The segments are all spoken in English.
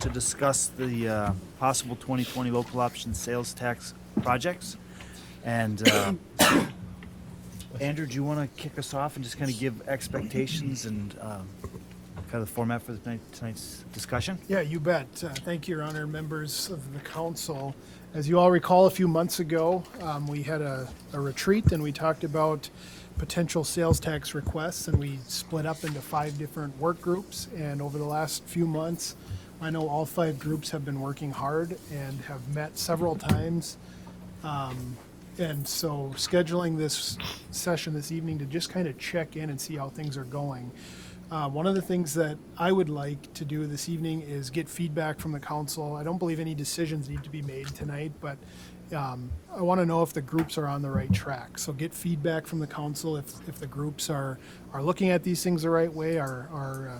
to discuss the possible 2020 local option sales tax projects. And Andrew, do you want to kick us off and just kind of give expectations and kind of the format for tonight's discussion? Yeah, you bet. Thank you, Your Honor, members of the council. As you all recall, a few months ago, we had a retreat and we talked about potential sales tax requests, and we split up into 5 different work groups. And over the last few months, I know all 5 groups have been working hard and have met several times. And so scheduling this session this evening to just kind of check in and see how things are going. One of the things that I would like to do this evening is get feedback from the council. I don't believe any decisions need to be made tonight, but I want to know if the groups are on the right track. So get feedback from the council if the groups are looking at these things the right way, are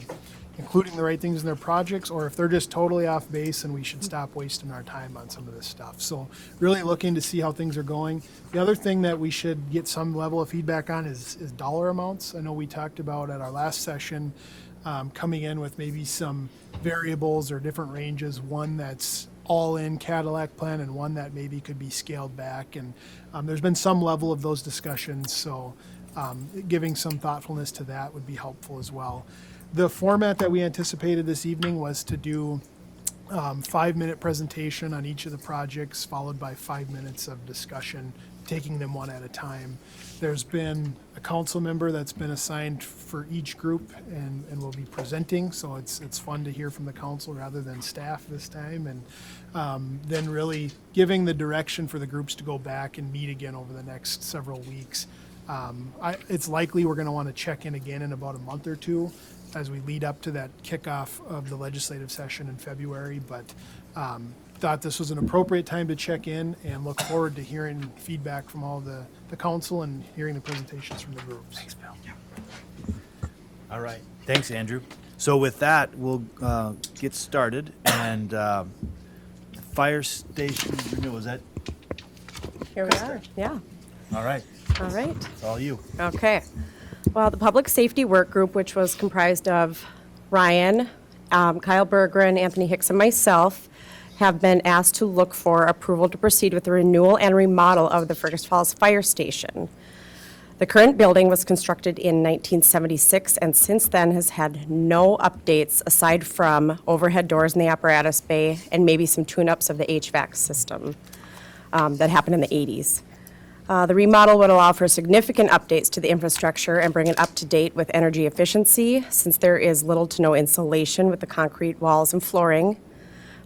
including the right things in their projects, or if they're just totally off base and we should stop wasting our time on some of this stuff. So really looking to see how things are going. The other thing that we should get some level of feedback on is dollar amounts. I know we talked about at our last session coming in with maybe some variables or different ranges, one that's all-in Cadillac plan and one that maybe could be scaled back. And there's been some level of those discussions, so giving some thoughtfulness to that would be helpful as well. The format that we anticipated this evening was to do 5-minute presentation on each of the projects, followed by 5 minutes of discussion, taking them one at a time. There's been a council member that's been assigned for each group and will be presenting, so it's fun to hear from the council rather than staff this time, and then really giving the direction for the groups to go back and meet again over the next several weeks. It's likely we're going to want to check in again in about a month or two as we lead up to that kickoff of the legislative session in February, but thought this was an appropriate time to check in and look forward to hearing feedback from all the council and hearing the presentations from the groups. Thanks, Bill. All right. Thanks, Andrew. So with that, we'll get started. And fire station renewal, is that? Here we are, yeah. All right. All right, It's all you. okay. Well, the Public Safety Work Group, which was comprised of Ryan, Kyle Berggren, Anthony Hicks, and myself, have been asked to look for approval to proceed with the renewal and remodel of the Fergus Falls Fire Station. The current building was constructed in 1976 and since then has had no updates aside from overhead doors in the apparatus bay and maybe some tune-ups of the HVAC system that happened in the 80s. The remodel would allow for significant updates to the infrastructure and bring it up to date with energy efficiency, since there is little to no insulation with the concrete walls and flooring.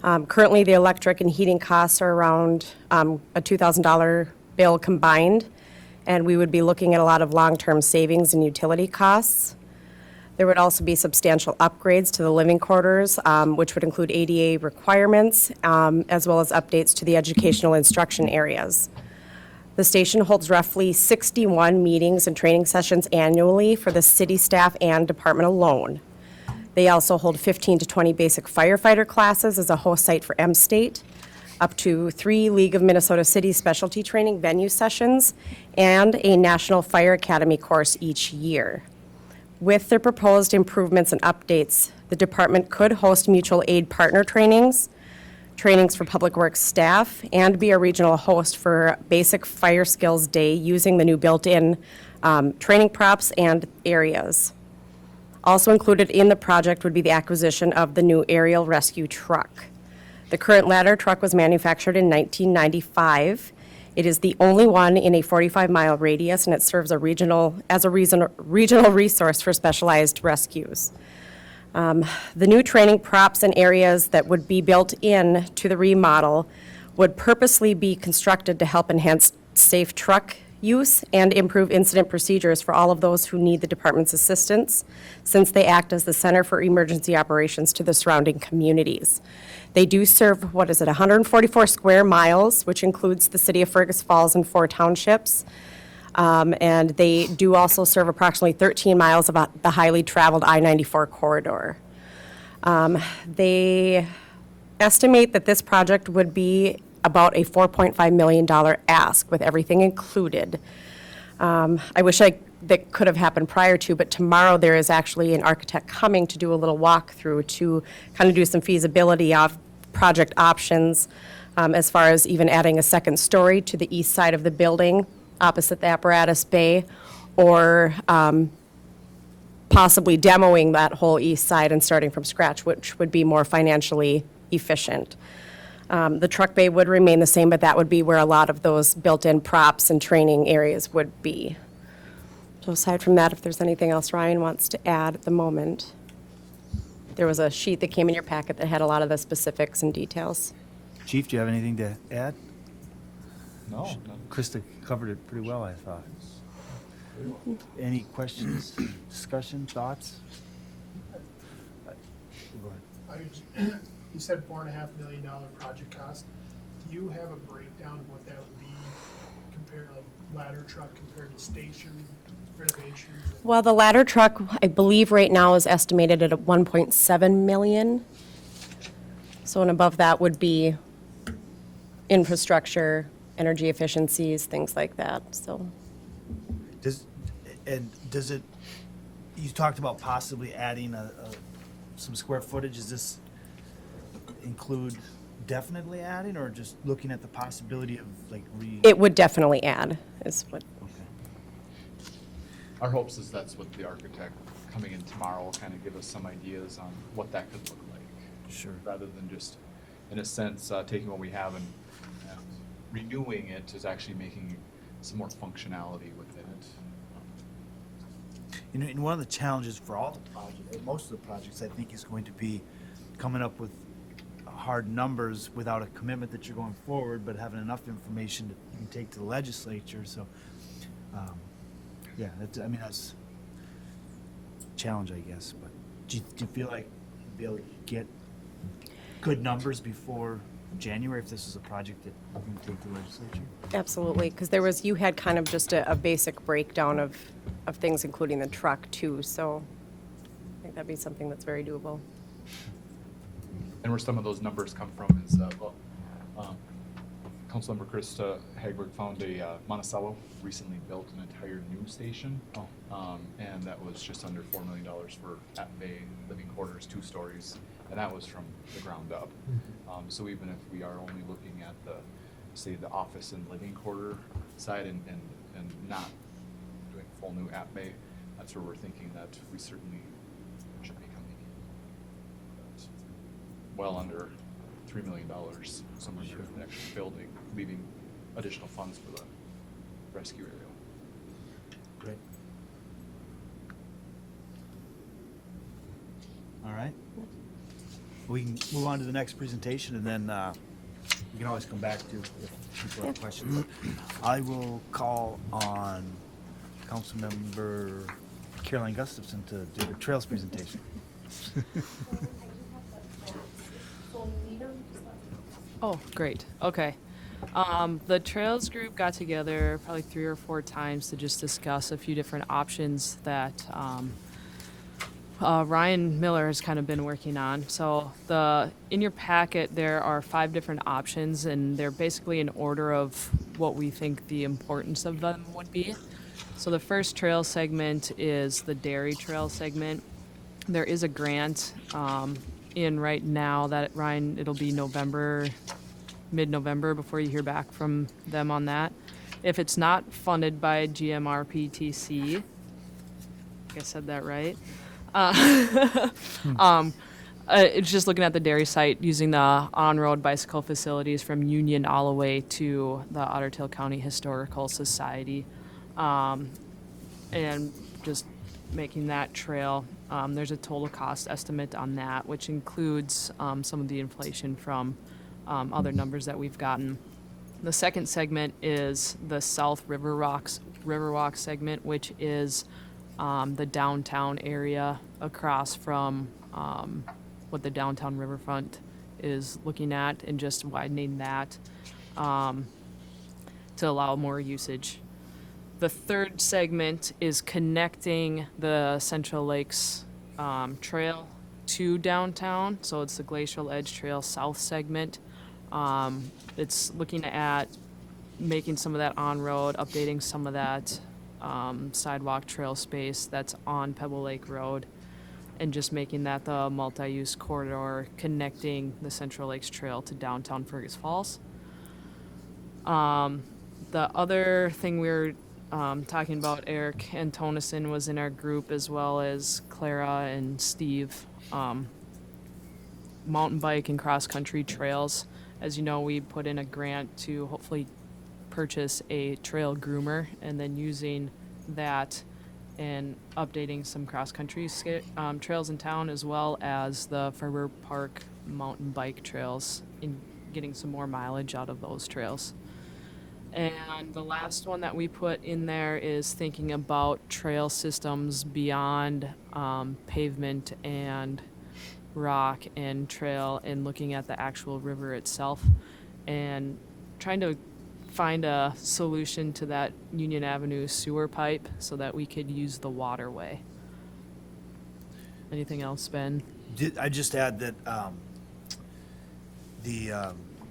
Currently, the electric and heating costs are around a $2,000 bill combined, and we would be looking at a lot of long-term savings in utility costs. There would also be substantial upgrades to the living quarters, which would include ADA requirements, as well as updates to the educational instruction areas. The station holds roughly 61 meetings and training sessions annually for the city staff and department alone. They also hold 15 to 20 basic firefighter classes as a host site for M-State, up to 3 League of Minnesota City specialty training venue sessions, and a National Fire Academy course each year. With the proposed improvements and updates, the department could host mutual aid partner trainings for public works staff, and be a regional host for Basic Fire Skills Day using the new built-in training props and areas. Also included in the project would be the acquisition of the new aerial rescue truck. The current ladder truck was manufactured in 1995. It is the only one in a 45-mile radius, and it serves as a regional resource for specialized rescues. The new training props and areas that would be built in to the remodel would purposely be constructed to help enhance safe truck use and improve incident procedures for all of those who need the department's assistance, since they act as the center for emergency operations to the surrounding communities. They do serve, 144 square miles, which includes the city of Fergus Falls and 4 townships. And they do also serve approximately 13 miles of the highly traveled I-94 corridor. They estimate that this project would be about a $4.5 million ask with everything included. I wish I that could have happened prior to, but tomorrow there is actually an architect coming to do a little walkthrough to kind of do some feasibility of project options, as far as even adding a second story to the east side of the building opposite the apparatus bay, or possibly demoing that whole east side and starting from scratch, which would be more financially efficient. The truck bay would remain the same, but that would be where a lot of those built-in props and training areas would be. So aside from that, if there's anything else Ryan wants to add at the moment. There was a sheet that came in your packet that had a lot of the specifics and details. Chief, do you have anything to add? No. Krista covered it pretty well, I thought. Any questions, discussion, thoughts? Go ahead. You said $4.5 million project cost. Do you have a breakdown of what that would be compared to like ladder truck compared to station renovations? Well, the ladder truck, I believe right now is estimated at 1.7 million. So, and above that would be infrastructure, energy efficiencies, things like that, so. Does it, you talked about possibly adding some square footage. Does this include definitely adding, or just looking at the possibility of like It would definitely add, is what. Okay. Our hopes is that's what the architect coming in tomorrow will kind of give us some ideas on what that could look like. Sure. Rather than just, in a sense, taking what we have and renewing it is actually making some more functionality within it. You know, and one of the challenges for all the projects, most of the projects, I think, is going to be coming up with hard numbers without a commitment that you're going forward, but having enough information that you can take to the legislature. So, yeah, that's a challenge, I guess. But do you feel like you'll be able to get good numbers before January if this is a project that you can take to the legislature? Absolutely, because you had kind of just a basic breakdown of things, including the truck too, so I think that'd be something that's very doable. And where some of those numbers come from is, Councilmember Krista Hagberg found a Monticello recently built an entire new station. And that was just under $4 million for at bay living quarters, 2 stories, and that was from the ground up. So even if we are only looking at say the office and living quarter side and not doing full new at bay, that's where we're thinking that we certainly should be coming in. Well under $3 million, somewhere near the actual building, leaving additional funds for the rescue area. Great. All right. We can move on to the next presentation, and then we can always come back to if people have questions. I will call on Councilmember Caroline Gustafson to do the trails presentation. Oh, great. Okay. The Trails group got together probably 3 or 4 times to just discuss a few different options that Ryan Miller has kind of been working on. So in your packet there are 5 different options, and they're basically in order of what we think the importance of them would be. So the first trail segment is the dairy trail segment. There is a grant in right now that Ryan, it'll be mid-November before you hear back from them on that. If it's not funded by GMRPTC, I said that right. It's just looking at the dairy site using the on-road bicycle facilities from Union all the way to the Otter Tail County Historical Society, and just making that trail. There's a total cost estimate on that, which includes some of the inflation from other numbers that we've gotten. The second segment is the South Riverwalk segment, which is the downtown area across from what the downtown riverfront is looking at, and just widening that to allow more usage. The third segment is connecting the Central Lakes Trail to downtown, so it's the Glacial Edge Trail South segment. It's looking at making some of that on-road, updating some of that sidewalk trail space that's on Pebble Lake Road, and just making that the multi-use corridor connecting the Central Lakes Trail to downtown Fergus Falls. The other thing we were talking about, Eric and Tonison was in our group, as well as Clara and Steve. Mountain bike and cross-country trails. As you know, we put in a grant to hopefully purchase a trail groomer, and then using that and updating some cross-country trails in town, as well as the Ferber Park mountain bike trails, and getting some more mileage out of those trails. And the last one that we put in there is thinking about trail systems beyond pavement and rock and trail, and looking at the actual river itself, and trying to find a solution to that Union Avenue sewer pipe so that we could use the waterway. Anything else, Ben? I just add that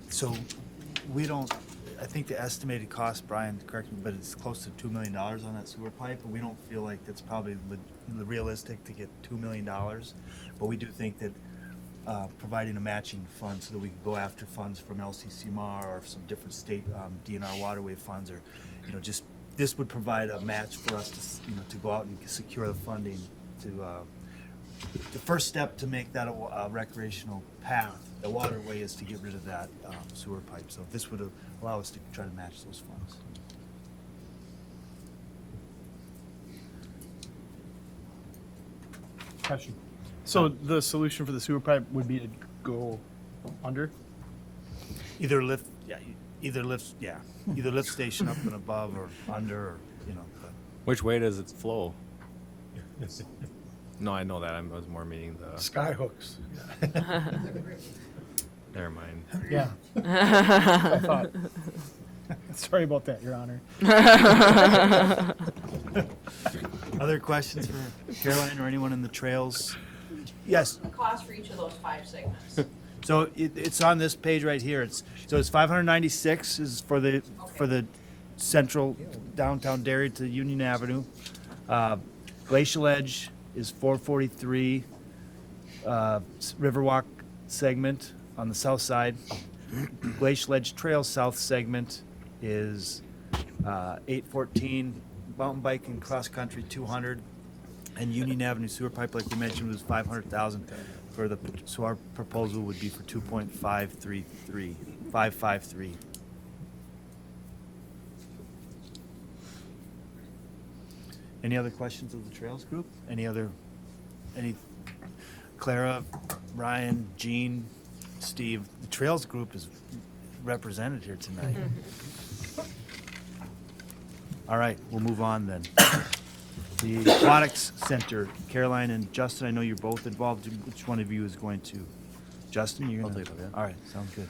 so we don't. I think the estimated cost, Brian, correct me, but it's close to $2 million on that sewer pipe, and we don't feel like that's probably realistic to get $2 million. But we do think that providing a matching fund so that we can go after funds from LCCMR or some different state DNR waterway funds, or just this would provide a match for us to to go out and secure the funding to the first step to make that a recreational path. The waterway is to get rid of that sewer pipe. So this would allow us to try to match those funds. Question. So the solution for the sewer pipe would be to go under? Either lift station up and above or under, or but Which way does it flow? No, I know that. I was more meaning the. Skyhooks. Never mind. Yeah. I thought. Sorry about that, Your Honor. Other questions for Caroline or anyone in the trails? Yes. Cost for each of those 5 segments. So it's on this page right here. It's 596 is for the central downtown Derry to Union Avenue. Glacial Edge is 443. Riverwalk segment on the south side. Glacial Edge Trail South segment is 814. Mountain bike and cross country 200. And Union Avenue sewer pipe, like we mentioned, was 500,000 for the. So our proposal would be for 553. Any other questions of the Trails group? Any? Clara, Ryan, Jean, Steve. The Trails group is represented here tonight. All right, we'll move on then. The Aquatics Center, Caroline and Justin, I know you're both involved. Which one of you is going to? Justin, you're going to? All right, sounds good.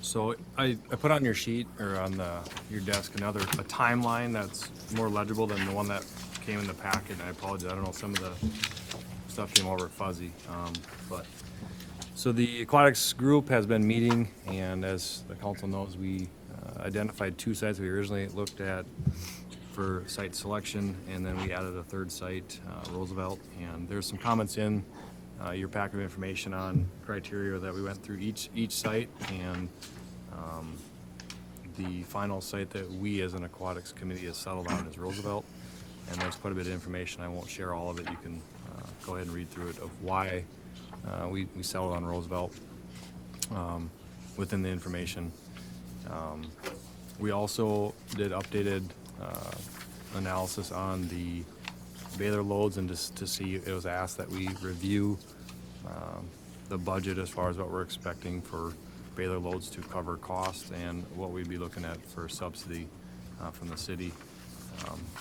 So I put on your sheet or on your desk a timeline that's more legible than the one that came in the packet. I apologize. I don't know, some of the stuff came over fuzzy. So the aquatics group has been meeting, and as the council knows, we identified 2 sites we originally looked at for site selection, and then we added a 3rd site, Roosevelt. And there's some comments in your packet of information on criteria that we went through each site, and the final site that we as an aquatics committee has settled on is Roosevelt. And there's quite a bit of information. I won't share all of it. You can go ahead and read through it of why we settled on Roosevelt within the information. We also did updated analysis on the baler loads, and just to see, it was asked that we review the budget as far as what we're expecting for baler loads to cover costs and what we'd be looking at for subsidy from the city.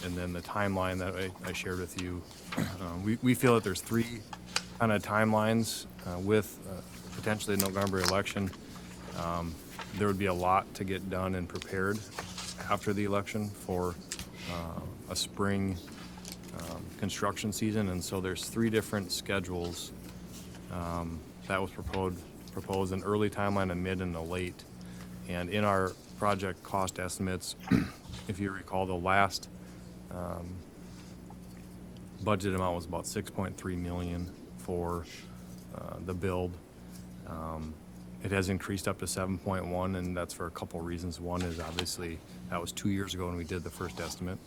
And then the timeline that I shared with you, we feel that there's 3 kind of timelines with potentially a November election. There would be a lot to get done and prepared after the election for a spring construction season, and so there's 3 different schedules that was proposed: an early timeline, a mid, and a late. And in our project cost estimates, if you recall, the last Budget amount was about 6.3 million for the build. It has increased up to 7.1, and that's for a couple reasons. One is obviously that was 2 years ago when we did the first estimate.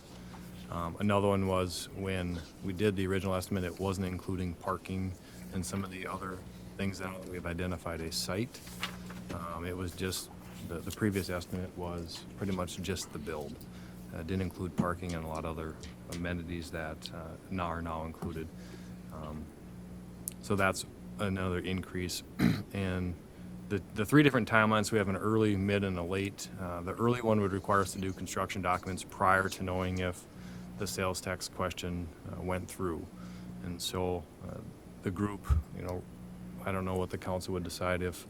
Another one was when we did the original estimate, it wasn't including parking and some of the other things that we've identified a site. It was just, the previous estimate was pretty much just the build. Didn't include parking and a lot of other amenities that are now included. So that's another increase. And the three different timelines, we have an early, mid, and a late. The early one would require us to do construction documents prior to knowing if the sales tax question went through. And so the group, I don't know what the council would decide if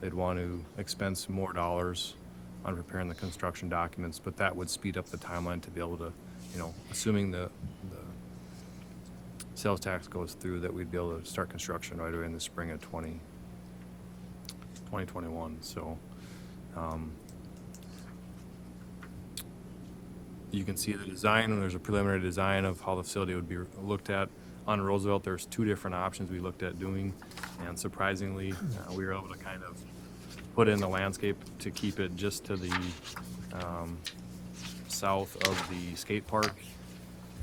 they'd want to expense more dollars on preparing the construction documents, but that would speed up the timeline to be able to, assuming the sales tax goes through, that we'd be able to start construction right away in the spring of 2021. So you can see the design, and there's a preliminary design of how the facility would be looked at. On Roosevelt, there's two different options we looked at doing, and surprisingly, we were able to kind of put in the landscape to keep it just to the south of the skate park.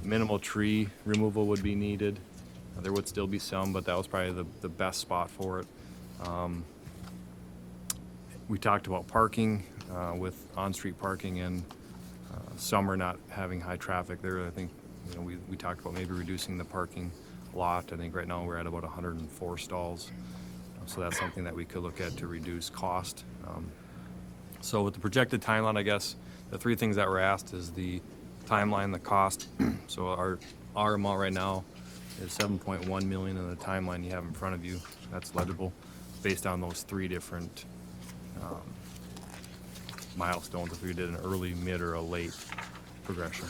Minimal tree removal would be needed. There would still be some, but that was probably the best spot for it. We talked about parking with on-street parking and summer not having high traffic there. I think we talked about maybe reducing the parking lot. I think right now we're at about 104 stalls. So that's something that we could look at to reduce cost. So with the projected timeline, I guess, the three things that were asked is the timeline, the cost. So our amount right now is 7.1 million, and the timeline you have in front of you, that's legible, based on those three different milestones, if we did an early, mid, or a late progression.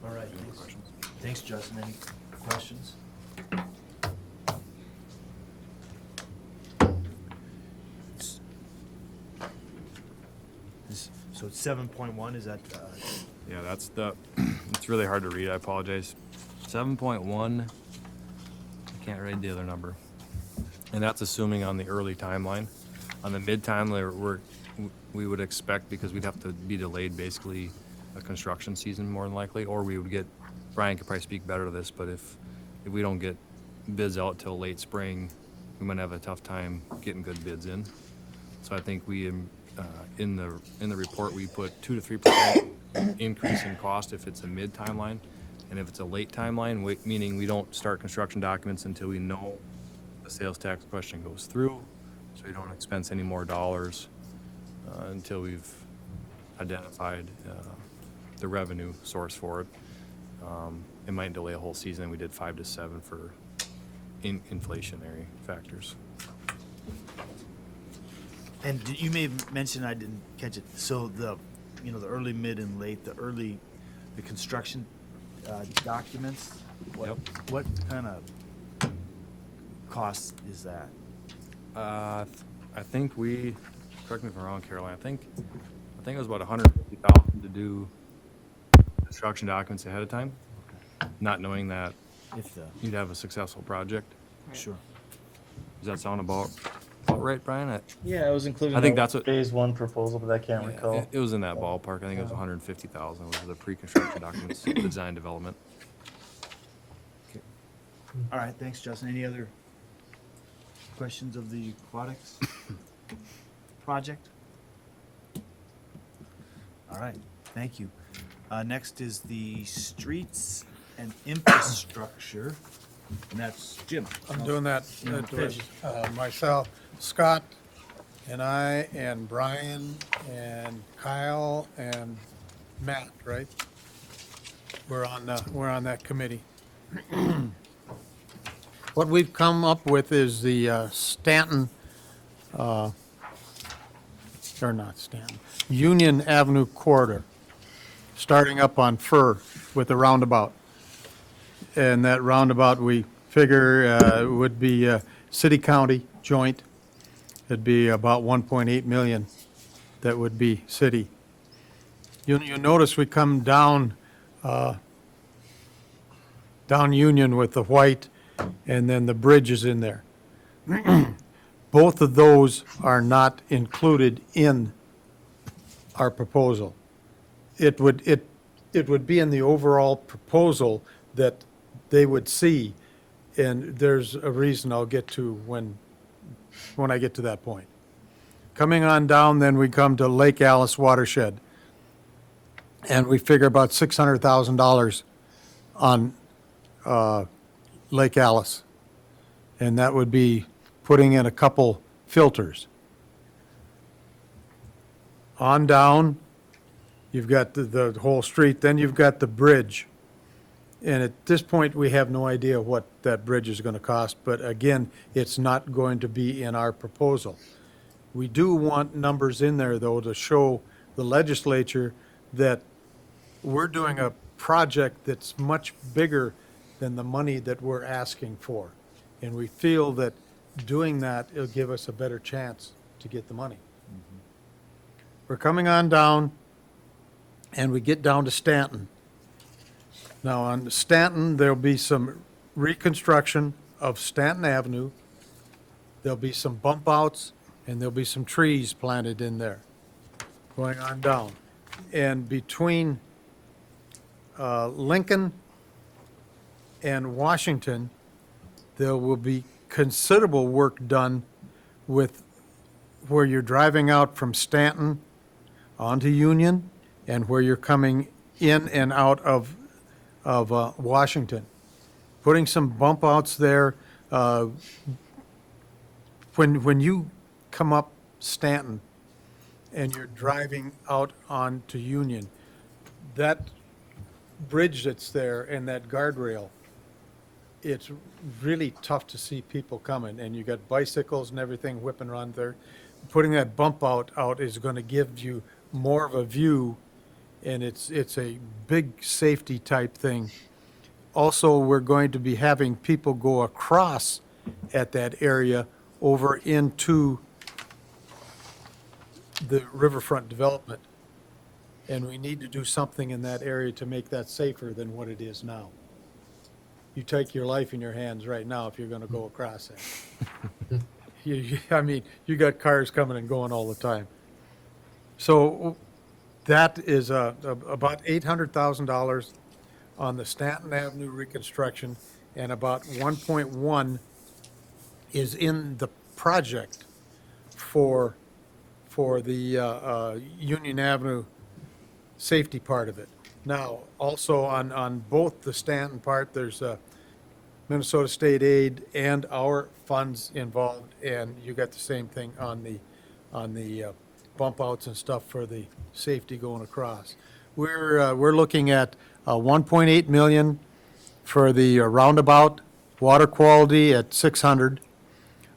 All right, thanks, Justin. Any questions? So it's 7.1, is that, Yeah, that's it's really hard to read, I apologize. 7.1, I can't read the other number. And that's assuming on the early timeline. On the mid timeline, we would expect, because we'd have to be delayed basically a construction season more than likely, or we would get, Brian could probably speak better to this, but if we don't get bids out till late spring, we might have a tough time getting good bids in. So I think we, in the report, we put 2 to 3% increase in cost if it's a mid timeline, and if it's a late timeline, meaning we don't start construction documents until we know the sales tax question goes through, so we don't expense any more dollars until we've identified the revenue source for it. It might delay a whole season. We did 5 to 7 for inflationary factors. and you may have mentioned, I didn't catch it, so the early, mid, and late, the construction documents, Yep. what kind of cost is that? I think correct me if I'm wrong, Caroline, I think it was about $150,000 to do construction documents ahead of time, not knowing that If the, you'd have a successful project. sure. Does that sound about right, Brian? Yeah, it was included. I think in that's what- phase one proposal, but I can't recall. It was in that ballpark. I think it was 150,000 was the pre-construction documents, design development. All right, thanks, Justin. Any other questions of the aquatics project? All right, thank you. Next is the streets and infrastructure, and that's Jim. I'm doing that, You know, that, myself, Scott, and I, and Brian, and Kyle, and Matt, right? We're on that committee. What we've come up with is the Stanton, or not Stanton, Union Avenue corridor, starting up on Fur with the roundabout. And that roundabout, we figure, would be city-county joint, it'd be about 1.8 million that would be city. You notice we come down, down Union with the white, and then the bridge is in there. Both of those are not included in our proposal. It would be in the overall proposal that they would see, and there's a reason I'll get to when I get to that point. Coming on down, then we come to Lake Alice watershed, and we figure about $600,000 on Lake Alice, and that would be putting in a couple filters. On down, you've got the whole street, then you've got the bridge. And at this point, we have no idea what that bridge is going to cost, but again, it's not going to be in our proposal. We do want numbers in there, though, to show the legislature that we're doing a project that's much bigger than the money that we're asking for. And we feel that doing that, it'll give us a better chance to get the money. We're coming on down, and we get down to Stanton. Now, on Stanton, there'll be some reconstruction of Stanton Avenue. There'll be some bump outs, and there'll be some trees planted in there, going on down. And between Lincoln and Washington, there will be considerable work done with where you're driving out from Stanton onto Union, and where you're coming in and out of Washington. Putting some bump outs there. When you come up Stanton and you're driving out onto Union, that bridge that's there and that guardrail, it's really tough to see people coming, and you got bicycles and everything whipping around there. Putting that bump out is going to give you more of a view, and it's a big safety type thing. Also, we're going to be having people go across at that area over into the riverfront development. And we need to do something in that area to make that safer than what it is now. You take your life in your hands right now if you're going to go across it. I mean, you got cars coming and going all the time. So that is about $800,000 on the Stanton Avenue reconstruction, and about 1.1 is in the project for the Union Avenue safety part of it. Now, also on both the Stanton part, there's Minnesota State Aid and our funds involved, and you got the same thing on the bump outs and stuff for the safety going across. We're looking at 1.8 million for the roundabout, water quality at 600,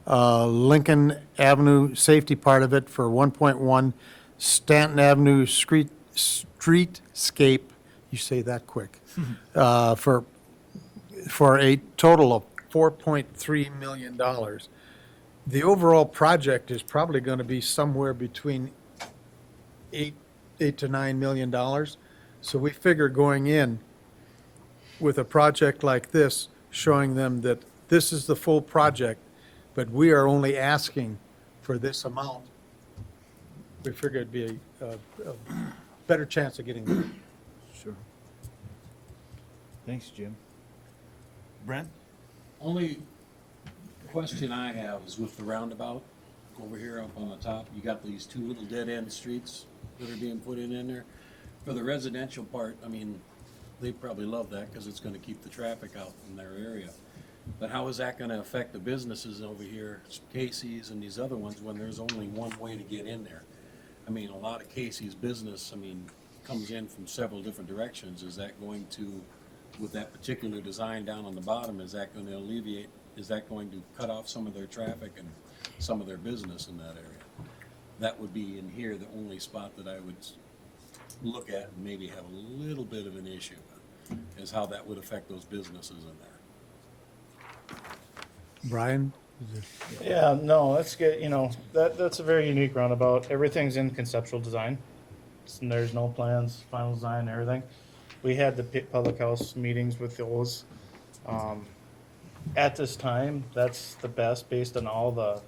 Lincoln Avenue safety part of it for 1.1, Stanton Avenue streetscape, you say that quick, for a total of $4.3 million. The overall project is probably going to be somewhere between $8 to $9 million. So we figure going in with a project like this, showing them that this is the full project, but we are only asking for this amount, we figure it'd be a better chance of getting there. Sure. Thanks, Jim. Brent? Only question I have is with the roundabout over here up on the top, you got these two little dead-end streets that are being put in there. For the residential part, I mean, they probably love that because it's gonna keep the traffic out in their area. But how is that gonna affect the businesses over here, Casey's and these other ones, when there's only one way to get in there? I mean, a lot of Casey's business, I mean, comes in from several different directions. Is that going to, with that particular design down on the bottom, is that gonna alleviate, is that going to cut off some of their traffic and some of their business in that area? That would be in here the only spot that I would look at and maybe have a little bit of an issue with, is how that would affect those businesses in there. Brian, Yeah, no, that's good, you know, that's a very unique roundabout. Everything's in conceptual design. And there's no plans, final design, everything. We had the public house meetings with those. At this time, that's the best based on all the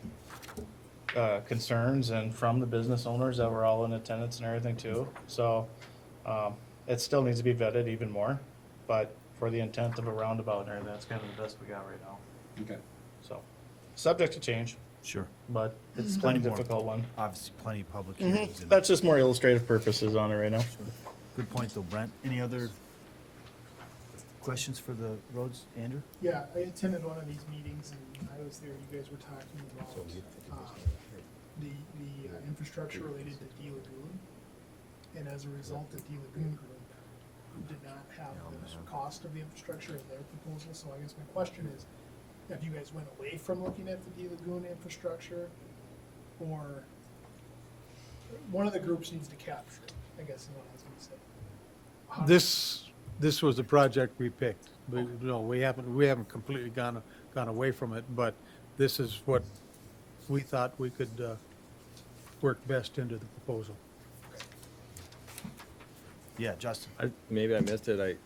concerns and from the business owners that were all in attendance and everything too. So, it still needs to be vetted even more, but for the intent of a roundabout and everything, that's kind of the best we got right now. Okay. So, subject to change, Sure. but it's been Plenty a more. difficult one. Obviously, plenty of public hearings. and- That's just more illustrative purposes on it right now. Good point though, Brent. Any other questions for the roads, Andrew? Yeah, I attended one of these meetings and I was there, you guys were talking about, the infrastructure related to D Lagoon. And as a result, the D Lagoon group did not have the cost of the infrastructure in their proposal, so I guess my question is, have you guys went away from looking at the D Lagoon infrastructure? Or one of the groups needs to capture it, I guess is what I was gonna say. How- This was the project we picked. No, we haven't completely gone away from it, but this is what we thought we could work best into the proposal. Yeah, Justin. Maybe I missed it. It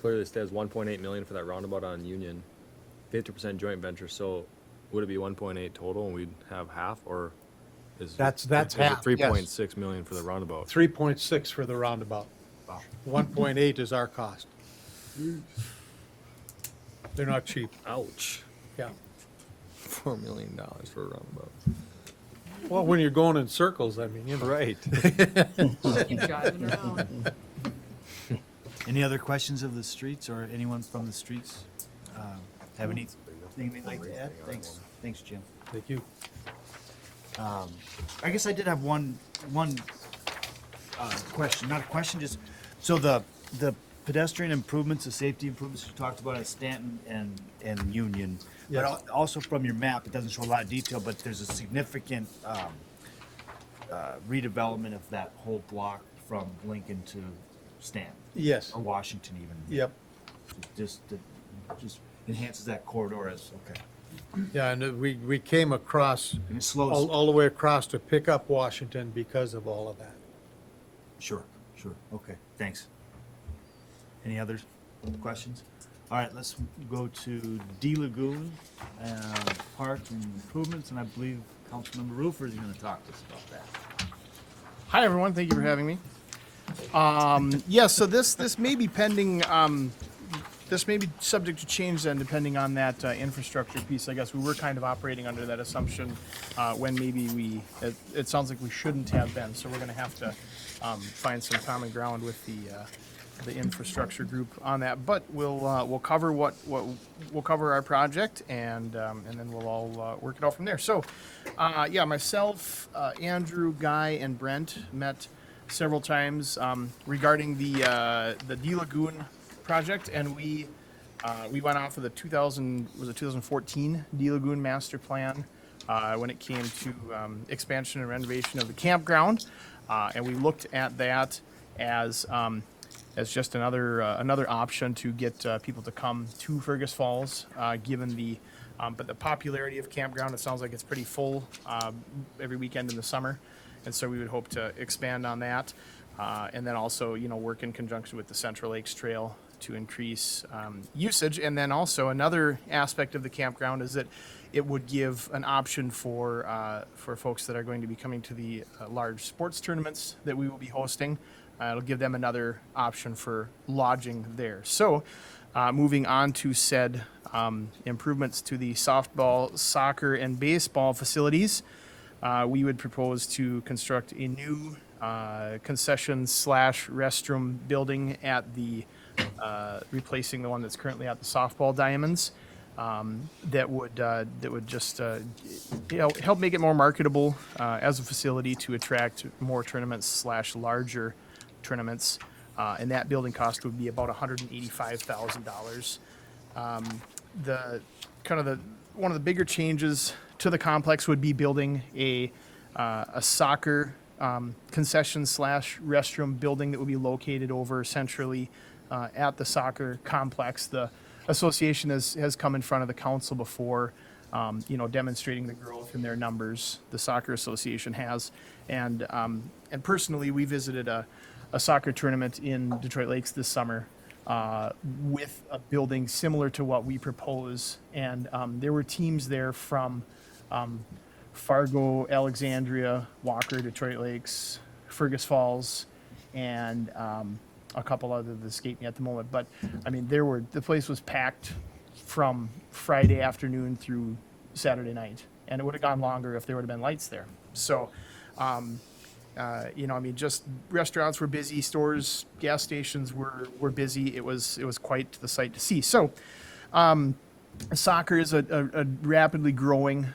clearly says 1.8 million for that roundabout on Union, 50% joint venture. So would it be 1.8 total and we'd have half, or is That's is half, it yes. 3.6 million for the roundabout? 3.6 for the roundabout. 1.8 is our cost. They're not cheap, Ouch. yeah. $4 million for a roundabout. Well, when you're going in circles, I mean, you know. Right. Keep driving around. Any other questions of the streets or anyone from the streets? Have anything they'd like to add? Thanks, Jim. Thank you. I guess I did have one question, not a question, just, so the pedestrian improvements, the safety improvements you talked about at Stanton and Union, but Yes. also from your map, it doesn't show a lot of detail, but there's a significant redevelopment of that whole block from Lincoln to Stanton. Yes, Or Washington even. yep. Just enhances that corridor as, okay. Yeah, and we came across, And it slows. all the way across to pick up Washington because of all of that. Sure, okay, thanks. Any other questions? All right, let's go to D Lagoon, park and improvements, and I believe Councilmember Roofer is gonna talk to us about that. Hi, everyone. Thank you for having me. So this may be pending, this may be subject to change then, depending on that infrastructure piece. I guess we were kind of operating under that assumption when maybe it sounds like we shouldn't have been. So we're going to have to find some common ground with the infrastructure group on that. But we'll cover we'll cover our project, and then we'll all work it out from there. So, myself, Andrew, Guy, and Brent met several times regarding the D Lagoon project, and we went off of the 2014 D Lagoon master plan when it came to expansion and renovation of the campground, and we looked at that as just another option to get people to come to Fergus Falls, given the popularity of campground. It sounds like it's pretty full every weekend in the summer, and so we would hope to expand on that, and then also work in conjunction with the Central Lakes Trail to increase usage. And then also another aspect of the campground is that it would give an option for folks that are going to be coming to the large sports tournaments that we will be hosting. It'll give them another option for lodging there. So moving on to said improvements to the softball, soccer, and baseball facilities, we would propose to construct a new concession/restroom building at the replacing the one that's currently at the softball diamonds. That would just help make it more marketable as a facility to attract more tournaments/larger tournaments, and that building cost would be about $185,000. One of the bigger changes to the complex would be building a soccer concession/restroom building that would be located over centrally at the soccer complex. The association has come in front of the council before demonstrating the growth in their numbers the soccer association has. And personally, we visited a soccer tournament in Detroit Lakes this summer with a building similar to what we propose. And there were teams there from Fargo, Alexandria, Walker, Detroit Lakes, Fergus Falls, and a couple other that escape me at the moment. But I mean, the place was packed from Friday afternoon through Saturday night, and it would have gone longer if there would have been lights there. So, just restaurants were busy, stores, gas stations were busy. It was quite the sight to see. So, soccer is a rapidly growing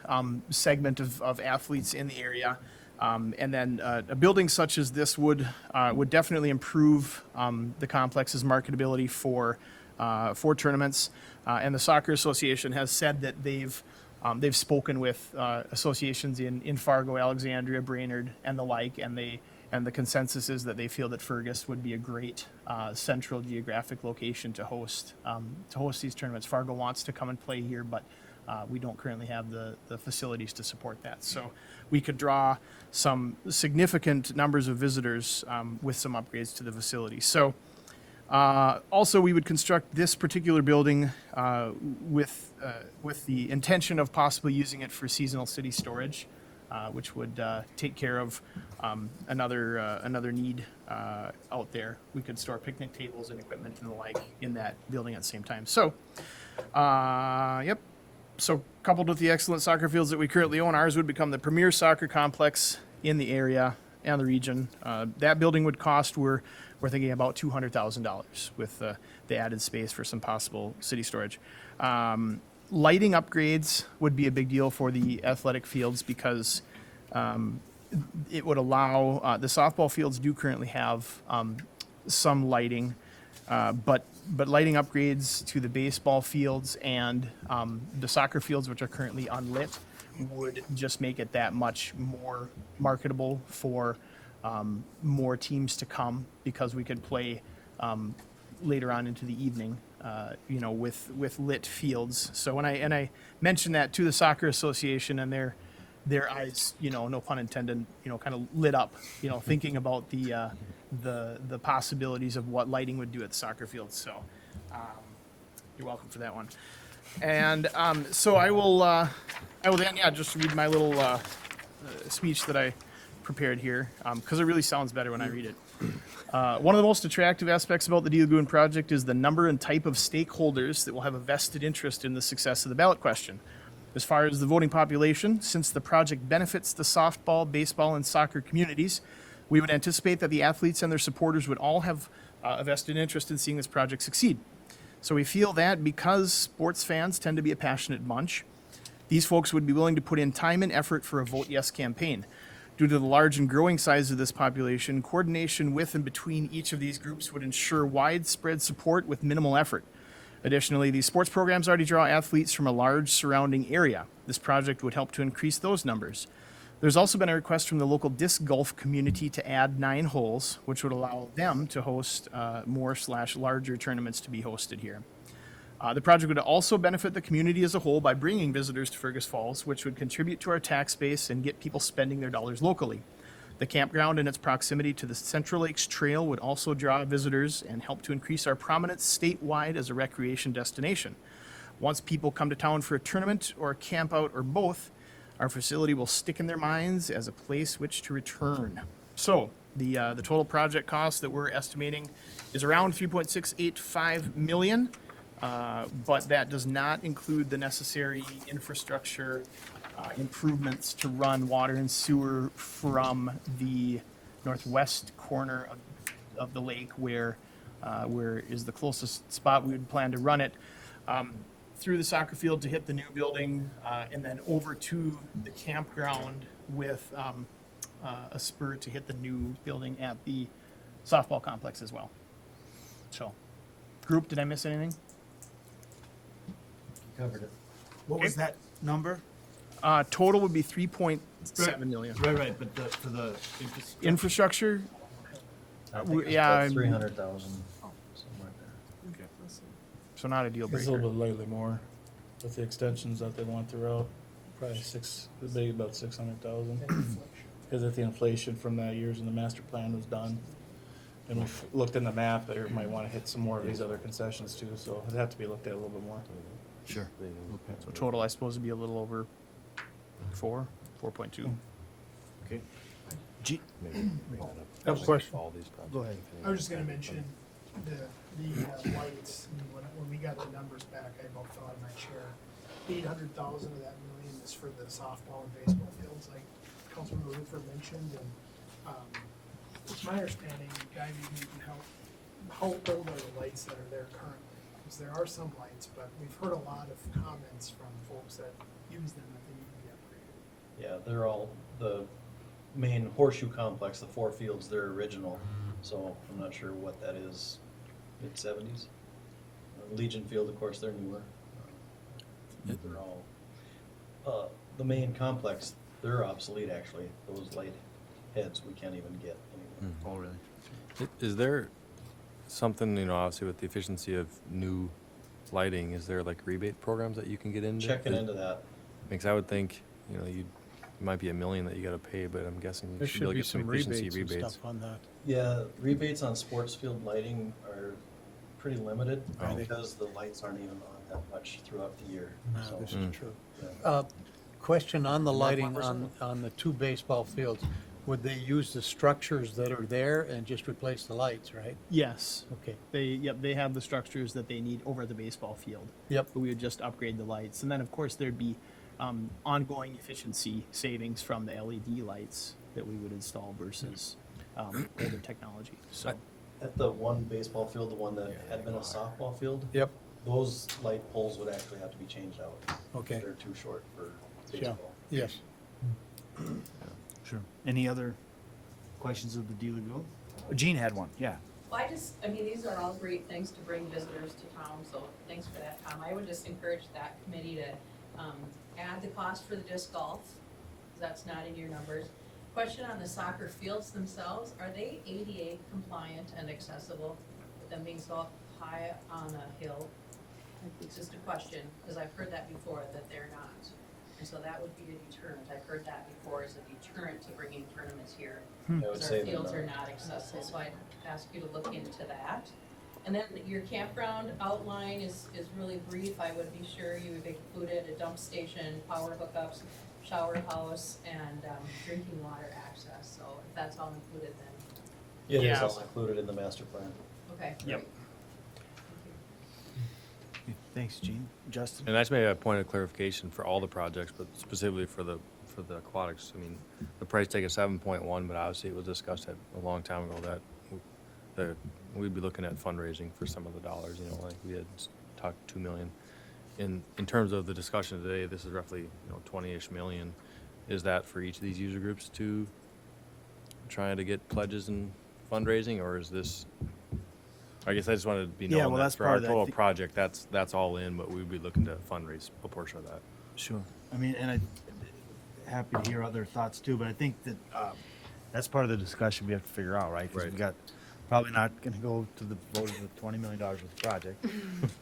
segment of athletes in the area. And then a building such as this would definitely improve the complex's marketability for tournaments. And the Soccer Association has said that they've spoken with associations in Fargo, Alexandria, Brainerd, and the like, and the consensus is that they feel that Fergus would be a great central geographic location to host these tournaments. Fargo wants to come and play here, but we don't currently have the facilities to support that. So we could draw some significant numbers of visitors with some upgrades to the facility. So also, we would construct this particular building with the intention of possibly using it for seasonal city storage, which would take care of another need out there. We could store picnic tables and equipment and the like in that building at the same time. So, yep. So coupled with the excellent soccer fields that we currently own, ours would become the premier soccer complex in the area and the region. That building would cost, we're thinking about $200,000 with the added space for some possible city storage. Lighting upgrades would be a big deal for the athletic fields because it would allow, the softball fields do currently have some lighting, but lighting upgrades to the baseball fields and the soccer fields, which are currently unlit, would just make it that much more marketable for more teams to come because we could play later on into the evening, with lit fields. So when I mentioned that to the Soccer Association, and their eyes, no pun intended, kind of lit up, thinking about the possibilities of what lighting would do at the soccer field. So you're welcome for that one. And so I will then, just read my little speech that I prepared here, because it really sounds better when I read it. One of the most attractive aspects about the Deal Lagoon project is the number and type of stakeholders that will have a vested interest in the success of the ballot question. As far as the voting population, since the project benefits the softball, baseball, and soccer communities, we would anticipate that the athletes and their supporters would all have a vested interest in seeing this project succeed. So we feel that because sports fans tend to be a passionate bunch, these folks would be willing to put in time and effort for a Vote Yes campaign. Due to the large and growing size of this population, coordination with and between each of these groups would ensure widespread support with minimal effort. Additionally, these sports programs already draw athletes from a large surrounding area. This project would help to increase those numbers. There's also been a request from the local disc golf community to add 9 holes, which would allow them to host more/larger tournaments to be hosted here. The project would also benefit the community as a whole by bringing visitors to Fergus Falls, which would contribute to our tax base and get people spending their dollars locally. The campground and its proximity to the Central Lakes Trail would also draw visitors and help to increase our prominence statewide as a recreation destination. Once people come to town for a tournament or a camp out or both, our facility will stick in their minds as a place which to return. So the total project cost that we're estimating is around $3.685 million. But that does not include the necessary infrastructure improvements to run water and sewer from the northwest corner of the lake, where is the closest spot we would plan to run it, through the soccer field to hit the new building, and then over to the campground with a spur to hit the new building at the softball complex as well. So, group, did I miss anything? Covered it. What was that number? Total would be 3.7 million. Right, but for the Infrastructure, I think yeah, it's 300,000, something like that. so not a deal It's a little breaker. bit lately more. with the extensions that they want throughout, probably it'd be about 600,000. Because of the inflation from that years when the master plan was done. And we looked in the map, there might want to hit some more of these other concessions too, so it'd have to be looked at a little bit more. Sure. So total, I suppose, would be a little over 4.2. Okay. G, I have a question. go ahead. I was just gonna mention the lights. I mean, when we got the numbers back, I about fell out of my chair. 800,000 of that million is for the softball and baseball fields, like Councilman Ruther mentioned, and, it's my understanding, guy, maybe you can help, how old are the lights that are there currently? Because there are some lights, but we've heard a lot of comments from folks that use them that they need to be upgraded. Yeah, they're all, the main horseshoe complex, the four fields, they're original, so I'm not sure what that is, mid-70s. Legion Field, of course, they're newer. They're all, the main complex, they're obsolete actually, those light heads we can't even get anymore. Oh, really? Is there something, you know, obviously with the efficiency of new lighting, is there like rebate programs that you can get into? Checking into that. Because I would think, you know, it might be $1 million that you gotta pay, but I'm guessing you There should be able should to be get some some efficiency rebates and rebates. stuff on that. Yeah, rebates on sports field lighting are pretty limited Are they? because the lights aren't even on that much throughout the year. No, So, this Mm. is true. yeah. Question on the Mark, lighting one on, person? on the two baseball fields. Would they use the structures that are there and just replace the lights, right? Yes. Okay. They have the structures that they need over at the baseball field. Yep. But we would just upgrade the lights. And then, of course, there'd be ongoing efficiency savings from the LED lights that we would install versus older technology. So, At the one baseball field, the one that had been a softball field, Yep. those light poles would actually have to be changed out. Okay. They're too short for Yeah. baseball. Yes. Sure. Any other questions of the dealer bill? Gene had one, yeah. Well, I mean, these are all great things to bring visitors to town, so thanks for that, Tom. I would just encourage that committee to, add the cost for the disc golf, 'cause that's not in your numbers. Question on the soccer fields themselves, are they ADA compliant and accessible, with them being so high on a hill? It's just a question, because I've heard that before, that they're not. And so that would be a deterrent. I've heard that before as a deterrent to bringing tournaments here. I would Because say our they're fields not. are not accessible, so I'd ask you to look into that. And then your campground outline is really brief. I would be sure you would included a dump station, power hookups, shower house, and drinking water access. So if that's all included, then, Yeah, it is Yeah. all included in the master plan. okay. Yep. great. Thanks, Gene. Justin? And that's maybe a point of clarification for all the projects, but specifically for the aquatics. I mean, the price tag is 7.1, but obviously it was discussed at a long time ago that we'd be looking at fundraising for some of the dollars, you know, like we had talked 2 million. In terms of the discussion today, this is roughly, you know, 20-ish million. Is that for each of these user groups to trying to get pledges and fundraising, or is this? I guess I just wanted to be Yeah, known well, that that's for part our of that. total project, that's all in, but we'd be looking to fundraise a portion of that. Sure. I mean, and happy to hear other thoughts too, but I think that that's part of the discussion we have to figure out, right? Because Right. we got, probably not gonna go to the voters with $20 million worth of project.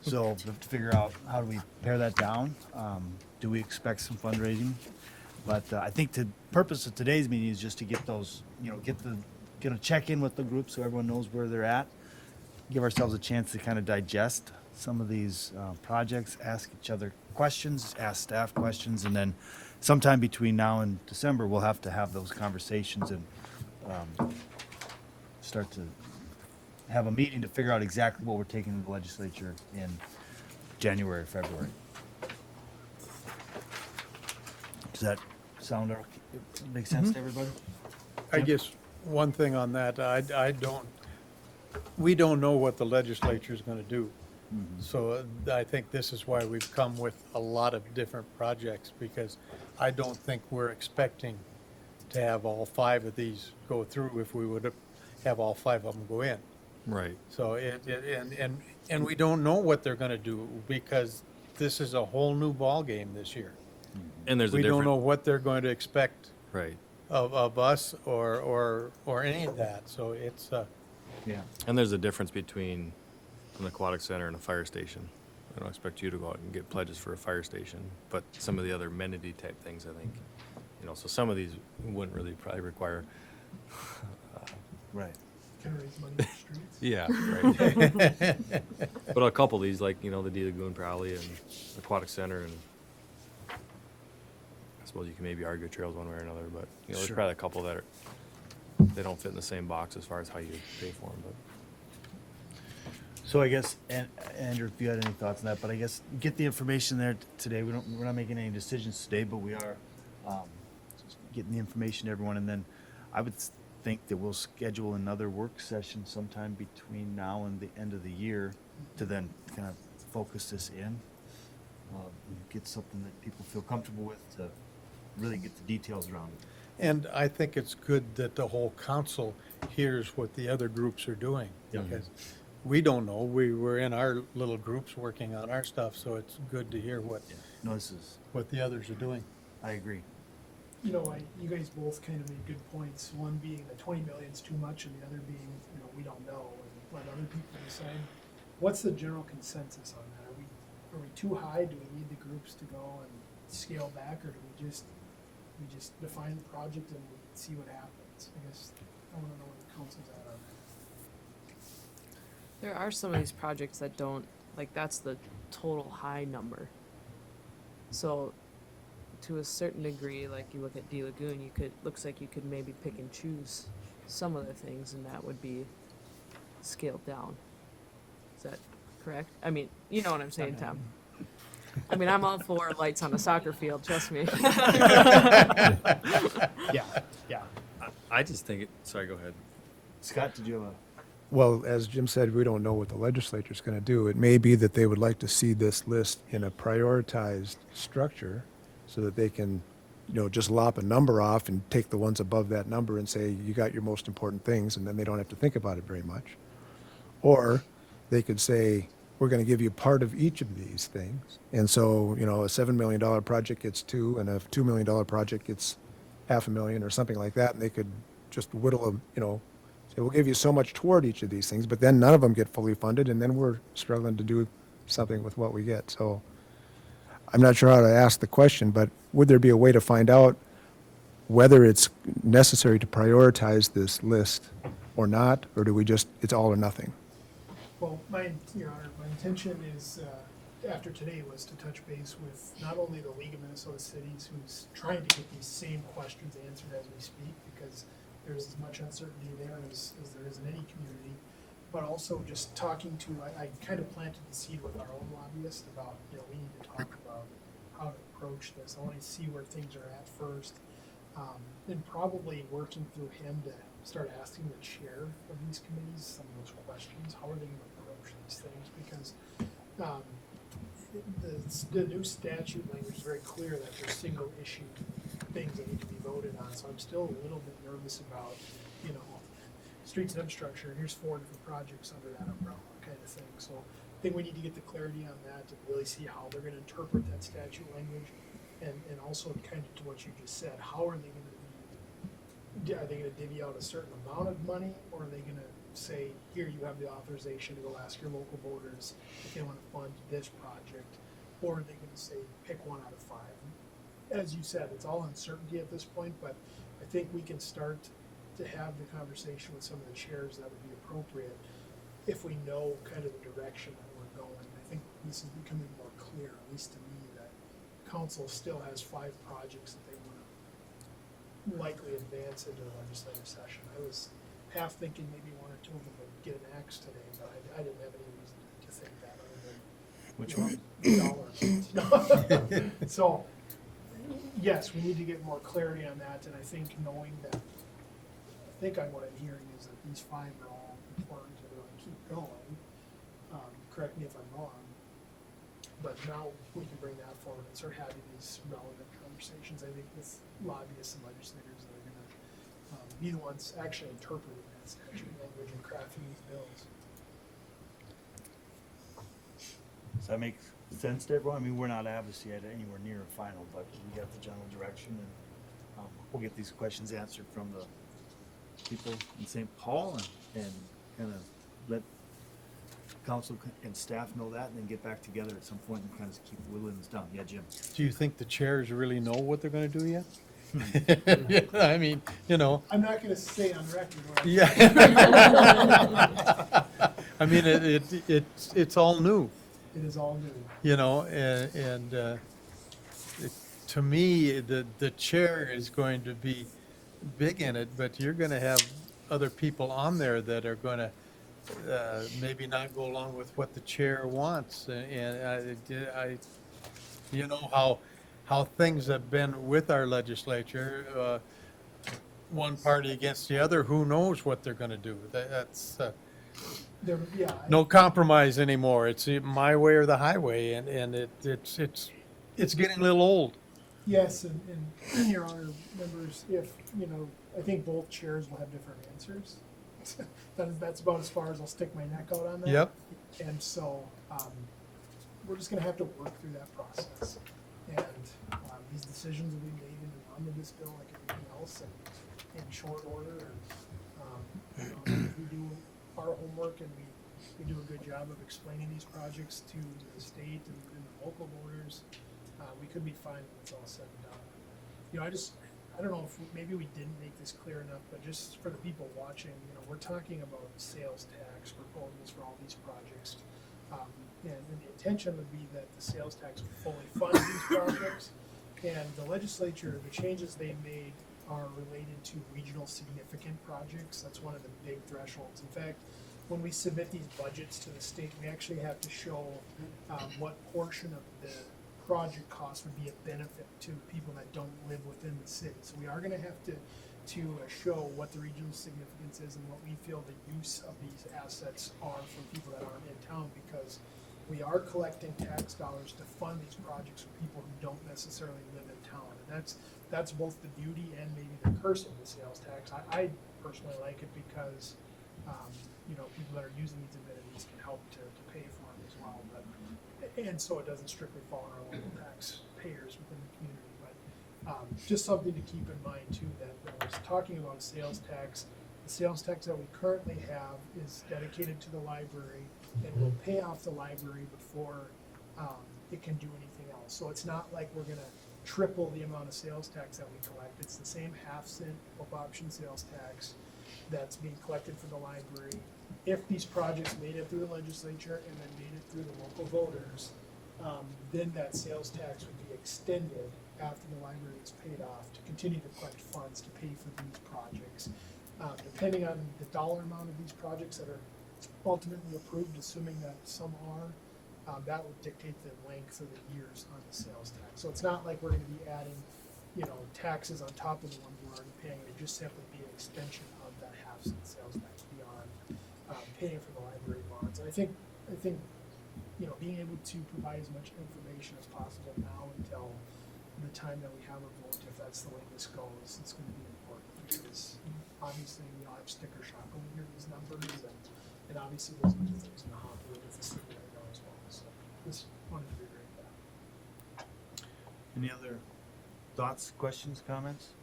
So we have to figure out, how do we pare that down? Do we expect some fundraising? But I think the purpose of today's meeting is just to get those, you know, get a check-in with the group so everyone knows where they're at. Give ourselves a chance to kind of digest some of these projects, ask each other questions, ask staff questions, and then sometime between now and December, we'll have to have those conversations and start to have a meeting to figure out exactly what we're taking to the legislature in January, February. Does that sound okay? Make sense to everybody? I guess one thing on that, we don't know what the legislature is gonna do. So I think this is why we've come with a lot of different projects, because I don't think we're expecting to have all 5 of these go through if we would have all 5 of them go in. Right. So and we don't know what they're gonna do, because this is a whole new ballgame this year. And there's a We don't different. know what they're going to expect Right. of us or any of that, so it's, Yeah. And there's a difference between an aquatic center and a fire station. I don't expect you to go out and get pledges for a fire station, but some of the other amenity type things, I think, so some of these wouldn't really probably require, Right. Can raise money in the streets. yeah, right. But a couple of these, like, the D Lagoon probably and Aquatic Center, and I suppose you can maybe argue trails one way or another, but, there's Sure. probably a couple that they don't fit in the same box as far as how you pay for them, but. So I guess, Andrew, if you had any thoughts on that, but I guess get the information there today. We're not making any decisions today, but we are just getting the information to everyone, and then I would think that we'll schedule another work session sometime between now and the end of the year to then kind of focus this in, and get something that people feel comfortable with to really get the details around it. And I think it's good that the whole council hears what the other groups are doing. Yeah. Because we don't know, we were in our little groups working on our stuff, so it's good to hear what No, this is, the others are doing. I agree. You know, you guys both kind of made good points, one being that 20 million's too much, and the other being, we don't know, and let other people decide. What's the general consensus on that? Are we too high? Do we need the groups to go and scale back, or do we just define the project and see what happens? I guess I wanna know where the council's at on that. There are some of these projects that don't, like, that's the total high number. So, to a certain degree, like you look at D Lagoon, looks like you could maybe pick and choose some of the things, and that would be scaled down. Is that correct? I mean, you know what I'm saying, Tom? I mean, I'm all for lights on a soccer field, trust me. Yeah, yeah. I just think sorry, go ahead. Scott, did you have a? Well, as Jim said, we don't know what the legislature's going to do. It may be that they would like to see this list in a prioritized structure so that they can, just lop a number off and take the ones above that number and say, you got your most important things, and then they don't have to think about it very much. Or they could say, we're going to give you part of each of these things. And so, a $7 million project gets 2, and a $2 million project gets $500,000 or something like that, and they could just whittle them, say, we'll give you so much toward each of these things, but then none of them get fully funded, and then we're struggling to do something with what we get. So I'm not sure how to ask the question, but would there be a way to find out whether it's necessary to prioritize this list or not, or do we just, it's all or nothing? Well, Your Honor, my intention is, after today, was to touch base with not only the League of Minnesota Cities, who's trying to get these same questions answered as we speak, because there's as much uncertainty there as there is in any community, but also just talking to, I kind of planted the seed with our own lobbyist about, we need to talk about how to approach this. I want to see where things are at first, and probably working through him to start asking the chair of these committees some of those questions. How are they going to approach these things? Because the new statute language is very clear that there's single issue things that need to be voted on. So I'm still a little bit nervous about, streets and infrastructure, and here's 4 different projects under that umbrella kind of thing. So I think we need to get the clarity on that to really see how they're going to interpret that statute language, and also kind of to what you just said, how are they going to divvy out a certain amount of money, or are they going to say, here, you have the authorization to go ask your local voters if they want to fund this project, or are they going to say, pick 1 out of 5? As you said, it's all uncertainty at this point, but I think we can start to have the conversation with some of the chairs that would be appropriate if we know kind of the direction that we're going. I think this is becoming more clear, at least to me, that council still has 5 projects that they want to likely advance into the legislative session. I was half thinking maybe 1 or 2 of them would get an axe today, but I didn't have any reason to think that other than Which one? dollars. So, yes, we need to get more clarity on that, and I think knowing that, I think what I'm hearing is that these 5 are all important to really keep going. Correct me if I'm wrong, but now we can bring that forward and start having these relevant conversations, I think, with lobbyists and legislators that are gonna be the ones actually interpreting that statute language and crafting these bills. Does that make sense to everyone? I mean, we're not obviously at anywhere near a final, but we got the general direction, and we'll get these questions answered from the people in St. Paul, and kind of let council and staff know that, and then get back together at some point and kind of keep whittling this down. Yeah, Jim? Do you think the chairs really know what they're gonna do yet? I mean, you know, I'm not gonna say on record. what I- yeah. I mean, it's all new, It is all new. you know, to me, the chair is going to be big in it, but you're gonna have other people on there that are gonna maybe not go along with what the chair wants, and you know how things have been with our legislature, one party against the other, who knows what they're gonna do? That's Yeah. no compromise anymore. It's my way or the highway, and it's getting a little old. Yes, and your honor members, if, you know, I think both chairs will have different answers. That's about as far as I'll stick my neck out on that. Yep. And so, we're just gonna have to work through that process. And, these decisions will be made in an omnibus bill like everything else and in short order. And, you know, if we do our homework and we do a good job of explaining these projects to the state and the local voters, we could be fine when it's all said and done. You know, I don't know if maybe we didn't make this clear enough, but just for the people watching, you know, we're talking about sales tax proposals for all these projects. And the intention would be that the sales tax would fully fund these projects. And the legislature, the changes they made are related to regional significant projects. That's one of the big thresholds. In fact, when we submit these budgets to the state, we actually have to show what portion of the project cost would be a benefit to people that don't live within the city. So we are gonna have to show what the regional significance is and what we feel the use of these assets are for people that aren't in town, because we are collecting tax dollars to fund these projects for people who don't necessarily live in town. And that's both the beauty and maybe the curse of the sales tax. I personally like it because, you know, people that are using these amenities can help to pay for them as well. And so it doesn't strictly fall on our local taxpayers within the community. But just something to keep in mind too, that when I was talking about a sales tax, the sales tax that we currently have is dedicated to the library and will pay off the library before it can do anything else. So it's not like we're gonna triple the amount of sales tax that we collect. It's the same half-cent op option sales tax that's being collected for the library. If these projects made it through the legislature and then made it through the local voters, then that sales tax would be extended after the library is paid off to continue to collect funds to pay for these projects. Depending on the dollar amount of these projects that are ultimately approved, assuming that some are, that would dictate the length of the years on the sales tax. So it's not like we're gonna be adding, you know, taxes on top of the ones we're already paying. It'd just simply be an extension of that half-cent sales tax beyond paying for the library bonds. And I think, you know, being able to provide as much information as possible now until the time that we have a vote, if that's the way this goes, it's gonna be important, because obviously we all have sticker shock when we hear these numbers, and obviously there's other things in the hopper with the city right now as well. So just wanted to reiterate that. Any other thoughts, questions, comments?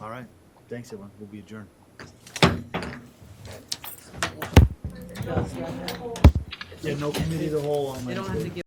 All right, thanks everyone, we'll be adjourned. Yeah, no committee of the whole on Wednesday.